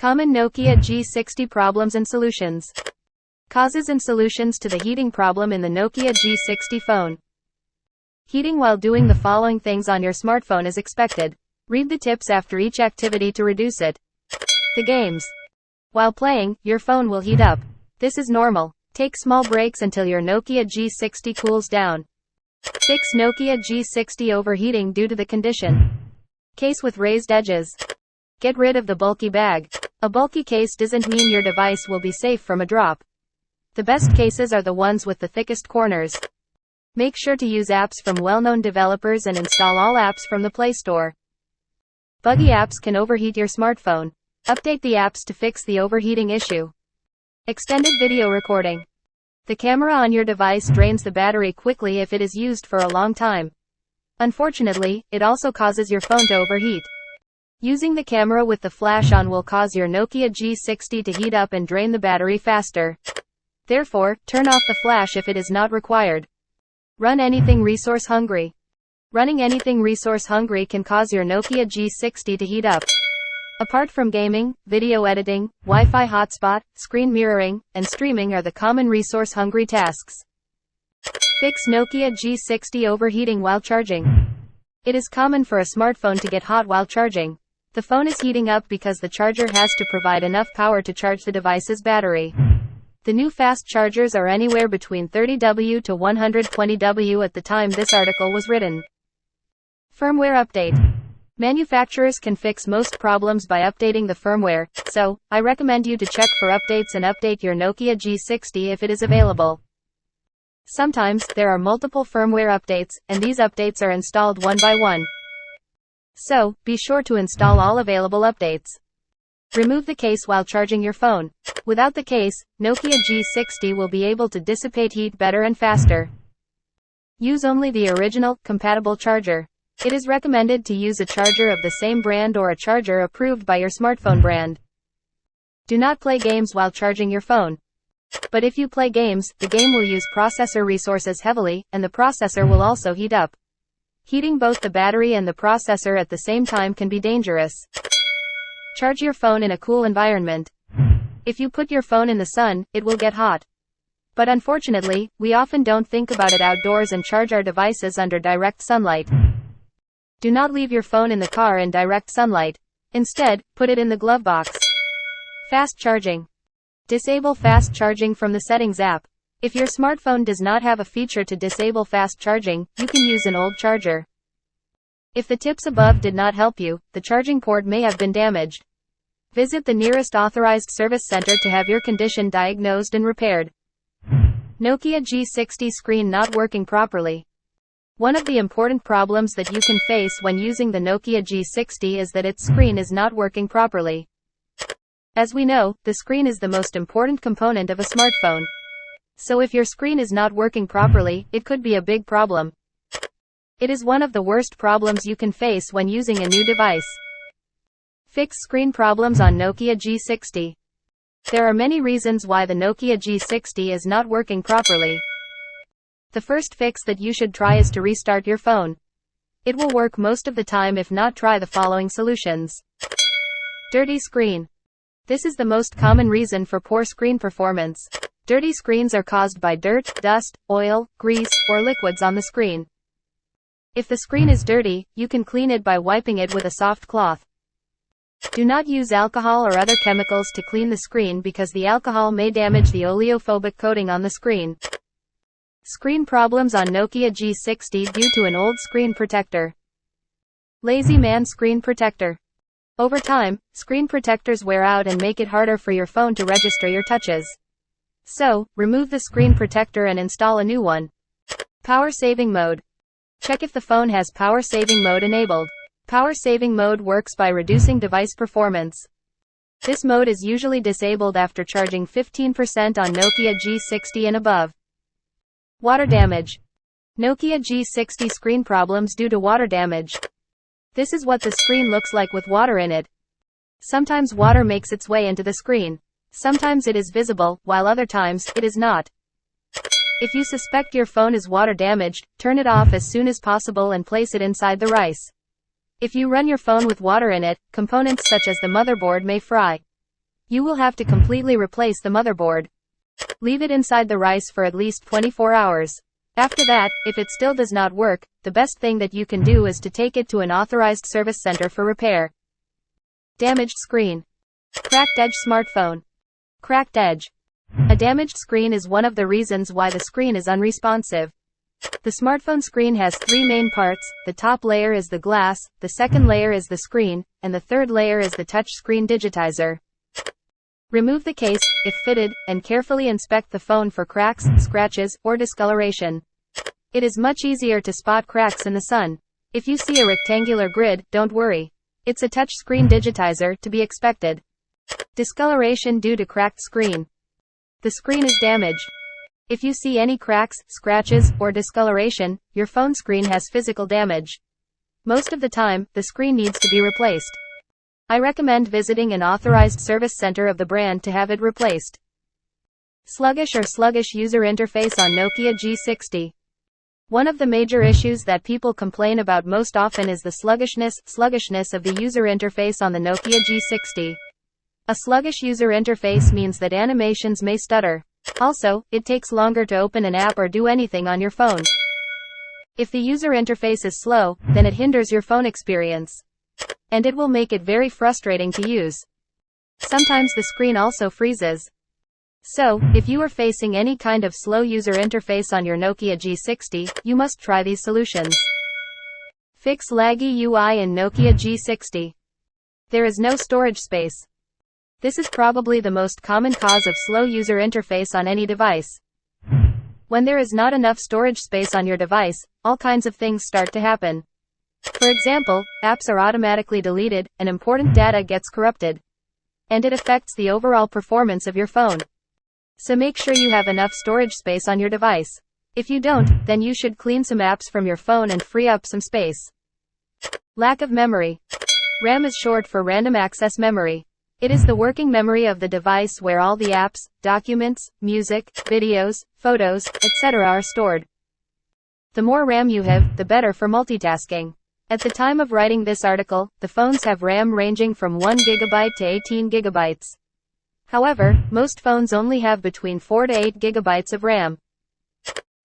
Common Nokia G60 problems and solutions. Causes and solutions to the heating problem in the Nokia G60 phone. Heating while doing the following things on your smartphone is expected. Read the tips after each activity to reduce it. The games. While playing, your phone will heat up. This is normal. Take small breaks until your Nokia G60 cools down. Fix Nokia G60 overheating due to the condition. Case with raised edges. Get rid of the bulky bag. A bulky case doesn't mean your device will be safe from a drop. The best cases are the ones with the thickest corners. Make sure to use apps from well-known developers and install all apps from the Play Store. Buggy apps can overheat your smartphone. Update the apps to fix the overheating issue. Extended video recording. The camera on your device drains the battery quickly if it is used for a long time. Unfortunately, it also causes your phone to overheat. Using the camera with the flash on will cause your Nokia G60 to heat up and drain the battery faster. Therefore, turn off the flash if it is not required. Run anything resource hungry. Running anything resource hungry can cause your Nokia G60 to heat up. Apart from gaming, video editing, Wi-Fi hotspot, screen mirroring, and streaming are the common resource hungry tasks. Fix Nokia G60 overheating while charging. It is common for a smartphone to get hot while charging. The phone is heating up because the charger has to provide enough power to charge the device's battery. The new fast chargers are anywhere between 30W to 120W at the time this article was written. Firmware update. Manufacturers can fix most problems by updating the firmware, so I recommend you to check for updates and update your Nokia G60 if it is available. Sometimes, there are multiple firmware updates, and these updates are installed one by one. So, be sure to install all available updates. Remove the case while charging your phone. Without the case, Nokia G60 will be able to dissipate heat better and faster. Use only the original, compatible charger. It is recommended to use a charger of the same brand or a charger approved by your smartphone brand. Do not play games while charging your phone. But if you play games, the game will use processor resources heavily, and the processor will also heat up. Heating both the battery and the processor at the same time can be dangerous. Charge your phone in a cool environment. If you put your phone in the sun, it will get hot. But unfortunately, we often don't think about it outdoors and charge our devices under direct sunlight. Do not leave your phone in the car in direct sunlight. Instead, put it in the glove box. Fast charging. Disable fast charging from the Settings app. If your smartphone does not have a feature to disable fast charging, you can use an old charger. If the tips above did not help you, the charging port may have been damaged. Visit the nearest authorized service center to have your condition diagnosed and repaired. Nokia G60 screen not working properly. One of the important problems that you can face when using the Nokia G60 is that its screen is not working properly. As we know, the screen is the most important component of a smartphone. So if your screen is not working properly, it could be a big problem. It is one of the worst problems you can face when using a new device. Fix screen problems on Nokia G60. There are many reasons why the Nokia G60 is not working properly. The first fix that you should try is to restart your phone. It will work most of the time. If not, try the following solutions. Dirty screen. This is the most common reason for poor screen performance. Dirty screens are caused by dirt, dust, oil, grease, or liquids on the screen. If the screen is dirty, you can clean it by wiping it with a soft cloth. Do not use alcohol or other chemicals to clean the screen because the alcohol may damage the oleophobic coating on the screen. Screen problems on Nokia G60 due to an old screen protector. Lazy man screen protector. Over time, screen protectors wear out and make it harder for your phone to register your touches. So, remove the screen protector and install a new one. Power saving mode. Check if the phone has power saving mode enabled. Power saving mode works by reducing device performance. This mode is usually disabled after charging 15% on Nokia G60 and above. Water damage. Nokia G60 screen problems due to water damage. This is what the screen looks like with water in it. Sometimes water makes its way into the screen. Sometimes it is visible, while other times, it is not. If you suspect your phone is water damaged, turn it off as soon as possible and place it inside the rice. If you run your phone with water in it, components such as the motherboard may fry. You will have to completely replace the motherboard. Leave it inside the rice for at least 24 hours. After that, if it still does not work, the best thing that you can do is to take it to an authorized service center for repair. Damaged screen. Cracked edge smartphone. Cracked edge. A damaged screen is one of the reasons why the screen is unresponsive. The smartphone screen has three main parts. The top layer is the glass, the second layer is the screen, and the third layer is the touch screen digitizer. Remove the case, if fitted, and carefully inspect the phone for cracks, scratches, or discoloration. It is much easier to spot cracks in the sun. If you see a rectangular grid, don't worry. It's a touch screen digitizer, to be expected. Discoloration due to cracked screen. The screen is damaged. If you see any cracks, scratches, or discoloration, your phone screen has physical damage. Most of the time, the screen needs to be replaced. I recommend visiting an authorized service center of the brand to have it replaced. Sluggish user interface on Nokia G60. One of the major issues that people complain about most often is the sluggishness of the user interface on the Nokia G60. A sluggish user interface means that animations may stutter. Also, it takes longer to open an app or do anything on your phone. If the user interface is slow, then it hinders your phone experience. And it will make it very frustrating to use. Sometimes the screen also freezes. So, if you are facing any kind of slow user interface on your Nokia G60, you must try these solutions. Fix laggy UI in Nokia G60. There is no storage space. This is probably the most common cause of slow user interface on any device. When there is not enough storage space on your device, all kinds of things start to happen. For example, apps are automatically deleted, and important data gets corrupted. And it affects the overall performance of your phone. So make sure you have enough storage space on your device. If you don't, then you should clean some apps from your phone and free up some space. Lack of memory. RAM is short for random access memory. It is the working memory of the device where all the apps, documents, music, videos, photos, etc. are stored. The more RAM you have, the better for multitasking. At the time of writing this article, the phones have RAM ranging from 1 GB to 18 GB. However, most phones only have between 4 to 8 GB of RAM.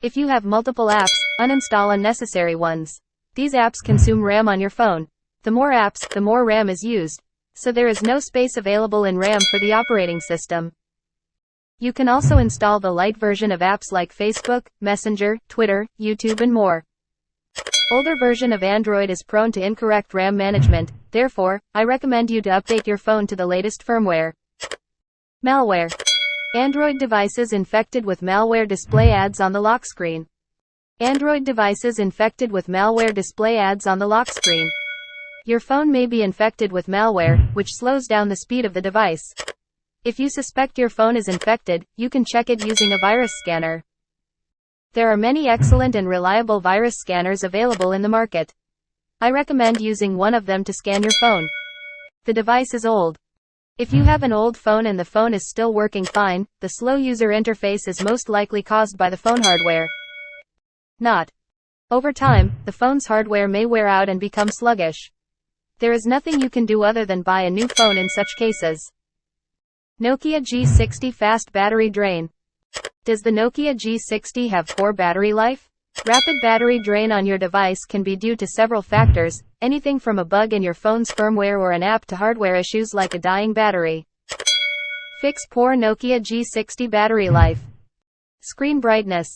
If you have multiple apps, uninstall unnecessary ones. These apps consume RAM on your phone. The more apps, the more RAM is used. So there is no space available in RAM for the operating system. You can also install the light version of apps like Facebook, Messenger, Twitter, YouTube and more. Older version of Android is prone to incorrect RAM management, therefore, I recommend you to update your phone to the latest firmware. Malware. Android devices infected with malware display ads on the lock screen. Android devices infected with malware display ads on the lock screen. Your phone may be infected with malware, which slows down the speed of the device. If you suspect your phone is infected, you can check it using a virus scanner. There are many excellent and reliable virus scanners available in the market. I recommend using one of them to scan your phone. The device is old. If you have an old phone and the phone is still working fine, the slow user interface is most likely caused by the phone hardware. Not. Over time, the phone's hardware may wear out and become sluggish. There is nothing you can do other than buy a new phone in such cases. Nokia G60 fast battery drain. Does the Nokia G60 have poor battery life? Rapid battery drain on your device can be due to several factors, anything from a bug in your phone's firmware or an app to hardware issues like a dying battery. Fix poor Nokia G60 battery life. Screen brightness.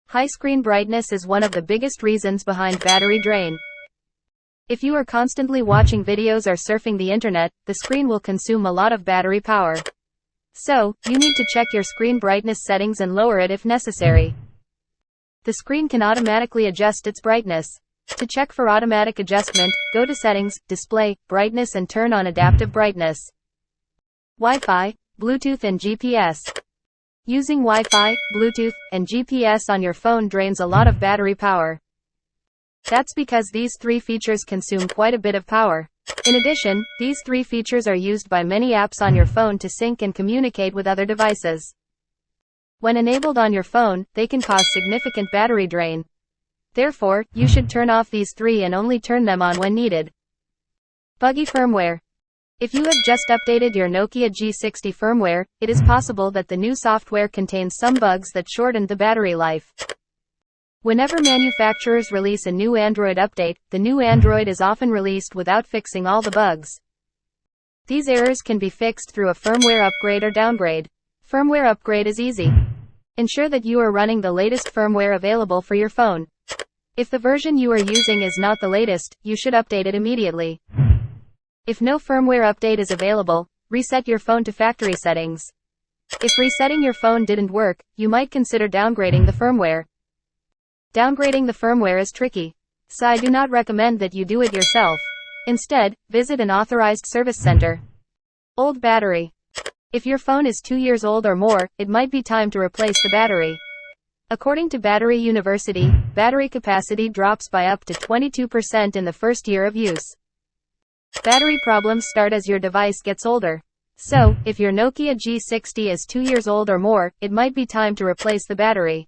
High screen brightness is one of the biggest reasons behind battery drain. If you are constantly watching videos or surfing the internet, the screen will consume a lot of battery power. So, you need to check your screen brightness settings and lower it if necessary. The screen can automatically adjust its brightness. To check for automatic adjustment, go to Settings, Display, Brightness and turn on Adaptive Brightness. Wi-Fi, Bluetooth and GPS. Using Wi-Fi, Bluetooth, and GPS on your phone drains a lot of battery power. That's because these three features consume quite a bit of power. In addition, these three features are used by many apps on your phone to sync and communicate with other devices. When enabled on your phone, they can cause significant battery drain. Therefore, you should turn off these three and only turn them on when needed. Buggy firmware. If you have just updated your Nokia G60 firmware, it is possible that the new software contains some bugs that shortened the battery life. Whenever manufacturers release a new Android update, the new Android is often released without fixing all the bugs. These errors can be fixed through a firmware upgrade or downgrade. Firmware upgrade is easy. Ensure that you are running the latest firmware available for your phone. If the version you are using is not the latest, you should update it immediately. If no firmware update is available, reset your phone to factory settings. If resetting your phone didn't work, you might consider downgrading the firmware. Downgrading the firmware is tricky, so I do not recommend that you do it yourself. Instead, visit an authorized service center. Old battery. If your phone is 2 years old or more, it might be time to replace the battery. According to Battery University, battery capacity drops by up to 22% in the first year of use. Battery problems start as your device gets older. So, if your Nokia G60 is 2 years old or more, it might be time to replace the battery.